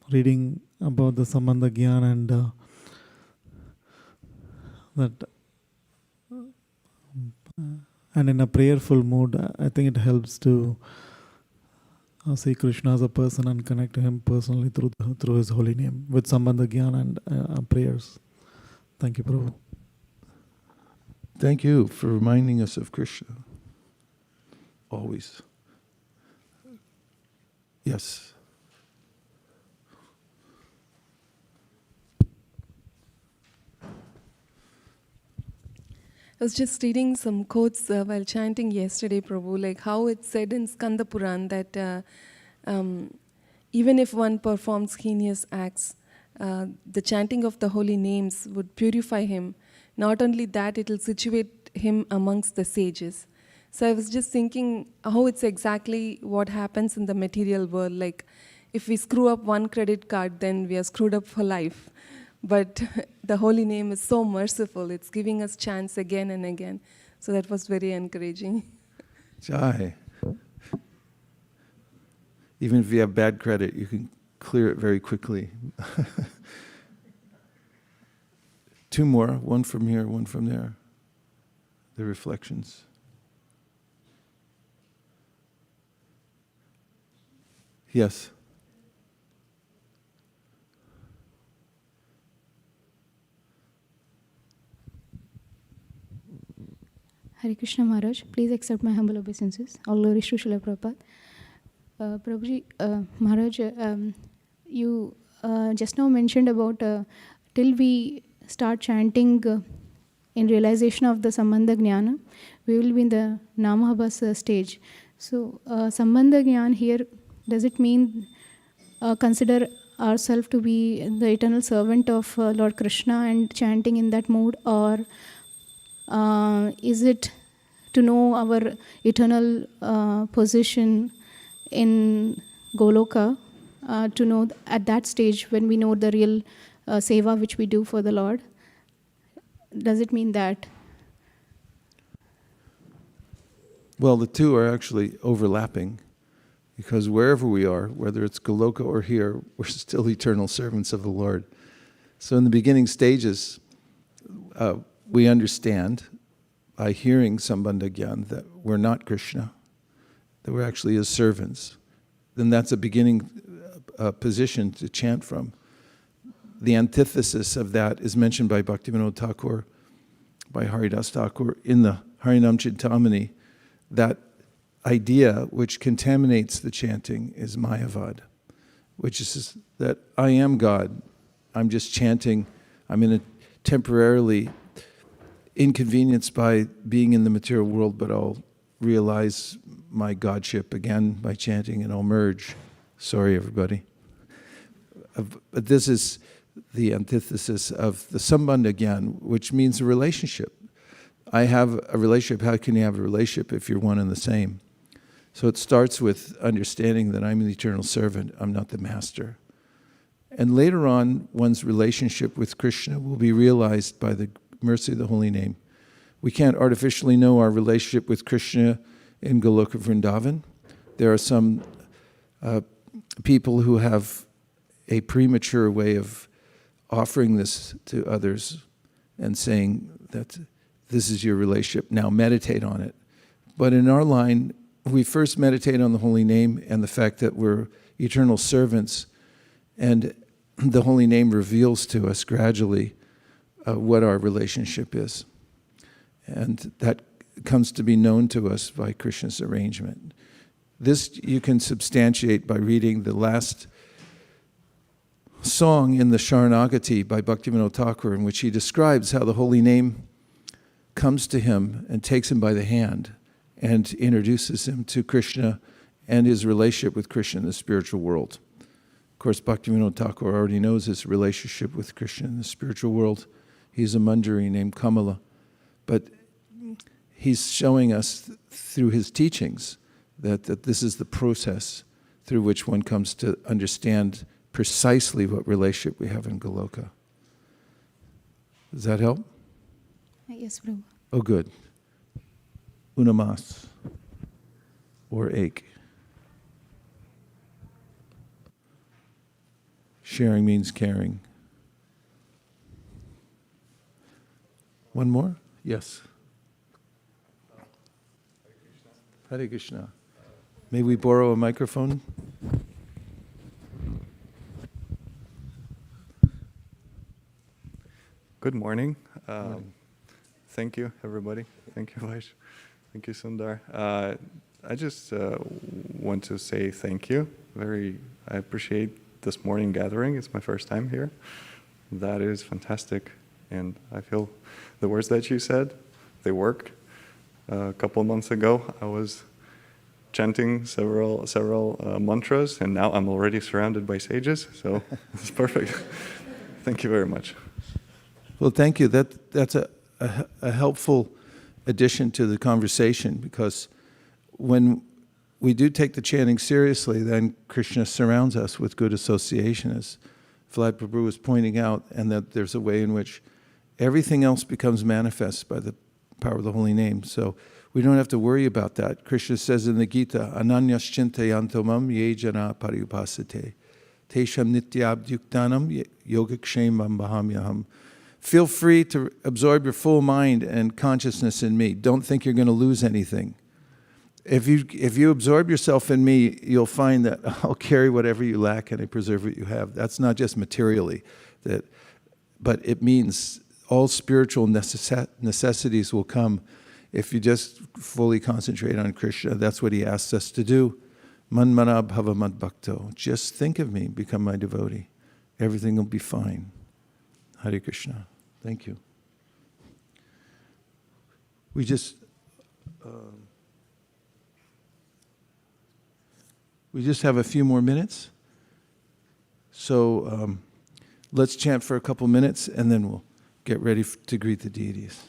reading about the Sambandha Gyan and and in a prayerful mood, I think it helps to see Krishna as a person and connect to Him personally through His holy name with Sambandha Gyan and prayers. Thank you, Prabhu. Thank you for reminding us of Krishna. Always. Yes. I was just reading some quotes while chanting yesterday, Prabhu, like how it's said in Skanda Puran that even if one performs heinous acts, the chanting of the holy names would purify him. Not only that, it will situate him amongst the sages. So I was just thinking how it's exactly what happens in the material world. Like if we screw up one credit card, then we are screwed up for life. But the holy name is so merciful. It's giving us chance again and again. So that was very encouraging. Jai. Even if you have bad credit, you can clear it very quickly. Two more, one from here, one from there. The reflections. Yes. Hare Krishna Maharaj, please accept my humble obeisances. All glories to Srila Prabhupada. Prabhuji, Maharaj, you just now mentioned about till we start chanting in realization of the Sambandha Jnana, we will be in the Namahabhas stage. So, Sambandha Jnana here, does it mean consider ourselves to be the eternal servant of Lord Krishna and chanting in that mood, or is it to know our eternal position in Goloka, to know at that stage when we know the real seva which we do for the Lord? Does it mean that? Well, the two are actually overlapping, because wherever we are, whether it's Goloka or here, we're still eternal servants of the Lord. So in the beginning stages, we understand by hearing Sambandha Gyan that we're not Krishna, that we're actually His servants. Then that's a beginning position to chant from. The antithesis of that is mentioned by Bhaktivinoda Thakur, by Haridas Thakur in the Harinam Chintamani. That idea which contaminates the chanting is Mayavad, which is that I am God. I'm just chanting. I'm in a temporarily inconvenienced by being in the material world, but I'll realize my godship again by chanting and I'll merge. Sorry, everybody. But this is the antithesis of the sambandha gyan, which means a relationship. I have a relationship. How can you have a relationship if you're one and the same? So it starts with understanding that I'm the eternal servant, I'm not the master. And later on, one's relationship with Krishna will be realized by the mercy of the holy name. We can't artificially know our relationship with Krishna in Goloka Vrindavan. There are some people who have a premature way of offering this to others and saying that this is your relationship, now meditate on it. But in our line, we first meditate on the holy name and the fact that we're eternal servants, and the holy name reveals to us gradually what our relationship is. And that comes to be known to us by Krishna's arrangement. This you can substantiate by reading the last song in the Sharanagati by Bhaktivinoda Thakur, in which he describes how the holy name comes to him and takes him by the hand and introduces him to Krishna and his relationship with Krishna in the spiritual world. Of course, Bhaktivinoda Thakur already knows his relationship with Krishna in the spiritual world. He's a Manjari named Kamala. But he's showing us through his teachings that this is the process through which one comes to understand precisely what relationship we have in Goloka. Does that help? Yes, Prabhu. Oh, good. Unamas or ache. Sharing means caring. One more? Yes. Hare Krishna. May we borrow a microphone? Good morning. Thank you, everybody. Thank you, Vaish. Thank you, Sundar. I just want to say thank you. I appreciate this morning gathering. It's my first time here. That is fantastic. And I feel the words that you said, they work. A couple of months ago, I was chanting several mantras, and now I'm already surrounded by sages, so it's perfect. Thank you very much. Well, thank you. That's a helpful addition to the conversation, because when we do take the chanting seriously, then Krishna surrounds us with good association, as Vlad Prabhu was pointing out, and that there's a way in which everything else becomes manifest by the power of the holy name. So we don't have to worry about that. Krishna says in the Gita, Ananyas chintayantomam ye jana pariupasate, tesham nityabdyuktanam yogakshemam bahamyaham. Feel free to absorb your full mind and consciousness in me. Don't think you're going to lose anything. If you absorb yourself in me, you'll find that I'll carry whatever you lack and I preserve what you have. That's not just materially, but it means all spiritual necessities will come if you just fully concentrate on Krishna. That's what he asks us to do. Manmana bhava mad bhakto. Just think of me, become my devotee. Everything will be fine. Hare Krishna. Thank you. We just have a few more minutes. So let's chant for a couple minutes and then we'll get ready to greet the deities.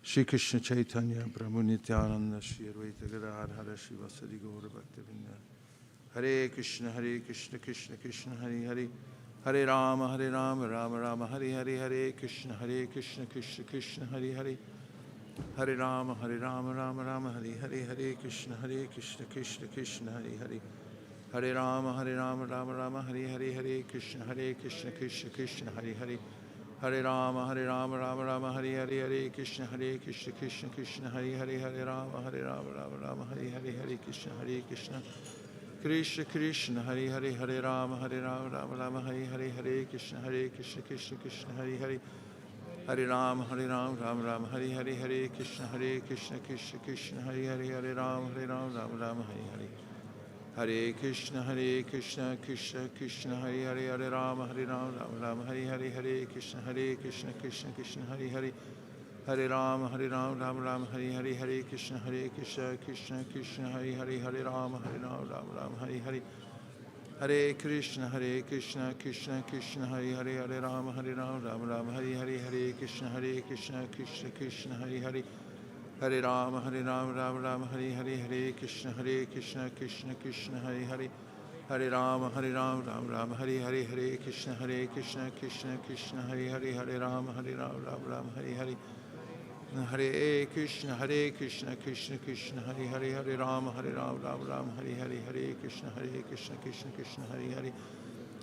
Shri Krishna Chaitanya Prabhu Nityananda Shri Advaita Gadadhara Shivasadi Gaura Bhaktivinda. Hare Krishna Krishna Krishna Hare Hare. Hare Rama, Rama Rama, Hare Hare, Hare Krishna Krishna Krishna, Hare Hare. Hare Rama, Rama Rama, Hare Hare, Hare Krishna Krishna Krishna, Hare Hare. Hare Rama, Rama Rama, Hare Hare, Hare Krishna Krishna Krishna, Hare Hare. Hare Rama, Rama Rama, Hare Hare, Hare Krishna Krishna Krishna, Hare Hare. Hare Rama, Rama, Hare Hare, Hare Krishna Krishna Krishna, Hare Hare. Hare Rama, Rama Rama, Hare Hare, Hare Krishna Krishna Krishna, Hare Hare. Hare Rama, Rama Rama, Hare Hare, Hare Krishna Krishna Krishna, Hare Hare. Hare Rama, Rama Rama, Hare Hare. Hare Krishna Krishna Krishna, Hare Hare. Hare Rama, Rama, Hare Hare, Hare Krishna Krishna Krishna, Hare Hare. Hare Rama, Rama Rama, Hare Hare, Hare Krishna Krishna Krishna, Hare Hare. Hare Rama, Rama Rama, Hare Hare. Hare Krishna, Krishna Krishna, Hare Hare, Hare Rama, Rama Rama, Hare Hare, Hare Krishna, Krishna Krishna, Hare Hare, Hare Rama, Rama Rama, Hare Hare, Hare Krishna, Krishna Krishna, Hare Hare, Hare Rama, Rama Rama, Hare Hare, Hare Krishna, Krishna Krishna, Hare Hare, Hare Rama, Rama, Hare Hare. Hare Krishna, Krishna Krishna, Hare Hare, Hare Rama, Rama, Hare Hare, Hare Krishna, Krishna Krishna, Hare Hare,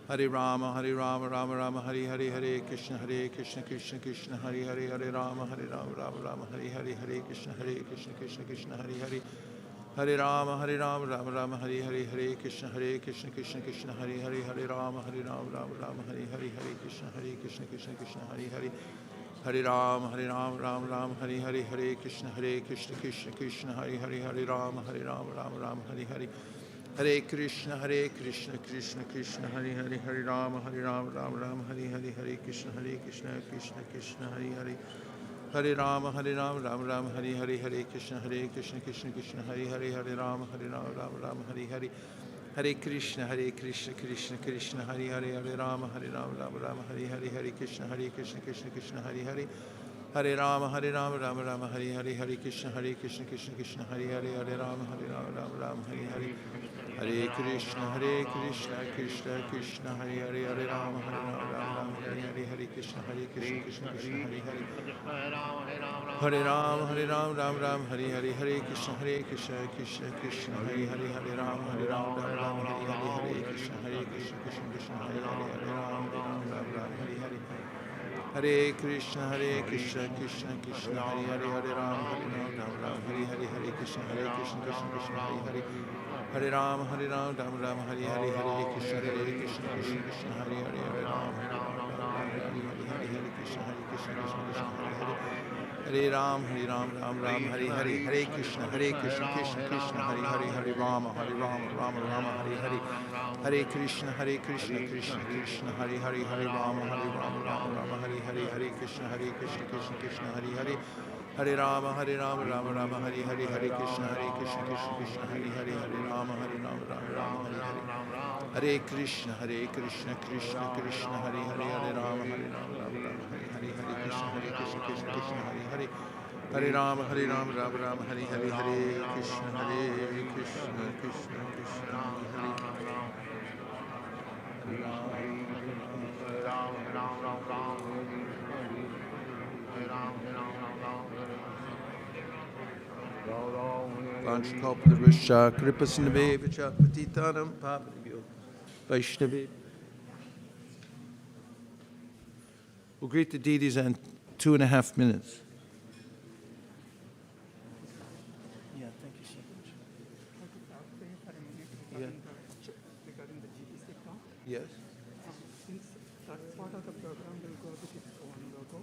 Hare Rama, Rama Rama, Hare Hare, Hare Krishna, Krishna Krishna, Hare Hare, Hare Rama, Rama, Hare Hare, Hare Krishna, Krishna, Hare Hare, Hare Rama, Rama, Hare Hare, Hare Krishna, Krishna, Hare Hare, Hare Rama, Rama, Hare Hare, Hare Krishna, Krishna, Hare Hare. Hare Rama, Rama, Hare Hare, Hare Krishna, Krishna, Hare Hare, Hare Rama, Rama, Hare Hare, Hare Krishna, Krishna, Hare Hare, Hare Rama, Rama, Hare Hare, Hare Krishna, Krishna, Hare Hare, Hare Rama, Rama, Hare Hare, Hare Krishna, Krishna, Hare Hare, Hare Rama, Rama, Hare Hare, Hare Krishna, Krishna, Hare Hare, Hare Rama, Rama, Hare Hare, Hare Krishna, Krishna, Hare Hare, Hare Rama, Rama, Hare Hare, Hare Krishna, Krishna, Hare Hare, Hare Rama, Rama, Hare Hare, Hare Krishna, Krishna, Hare Hare, Hare Rama, Rama, Hare Hare, Hare Krishna, Krishna, Hare Hare, Hare Rama, Rama, Hare Hare, Hare Krishna, Krishna, Hare Hare, Hare Rama, Rama, Hare Hare, Hare Krishna, Krishna, Hare Hare, Hare Rama, Rama, Hare Hare, Hare Krishna, Krishna, Hare Hare, Hare Rama, Rama, Hare Hare, Hare Krishna, Krishna, Hare Hare, Hare Rama, Rama, Hare Hare, Hare Krishna, Krishna, Hare Hare, Hare Rama, Rama, Hare Hare, Hare Krishna, Krishna, Hare Hare, Hare Ram, Ram, Hare Hare, Hare Krishna, Krishna, Hare Hare, Hare Rama, Rama, Hare Hare, Hare Krishna, Krishna, Hare Hare, Hare Rama, Rama, Hare Hare, Hare Krishna, Krishna, Hare Hare, Hare Rama, Rama, Hare Hare, Hare Krishna, Krishna, Hare Hare, Hare Rama, Rama, Hare Hare, Hare Krishna, Krishna, Hare Hare, Hare Rama, Rama, Hare Hare, Hare Krishna, Krishna, Hare Hare, Hare Rama, Rama, Hare Hare, Hare Krishna, Krishna, Hare Hare. Vanchakalpatarusha, Kripasinave, Patitanam, Pavanabhyo, Vaishnavi. We'll greet the deities in 2.5 minutes. Yeah, thank you so much. Yeah. Regarding the GPC talk, Yes. since that part of the program will go with its own logo,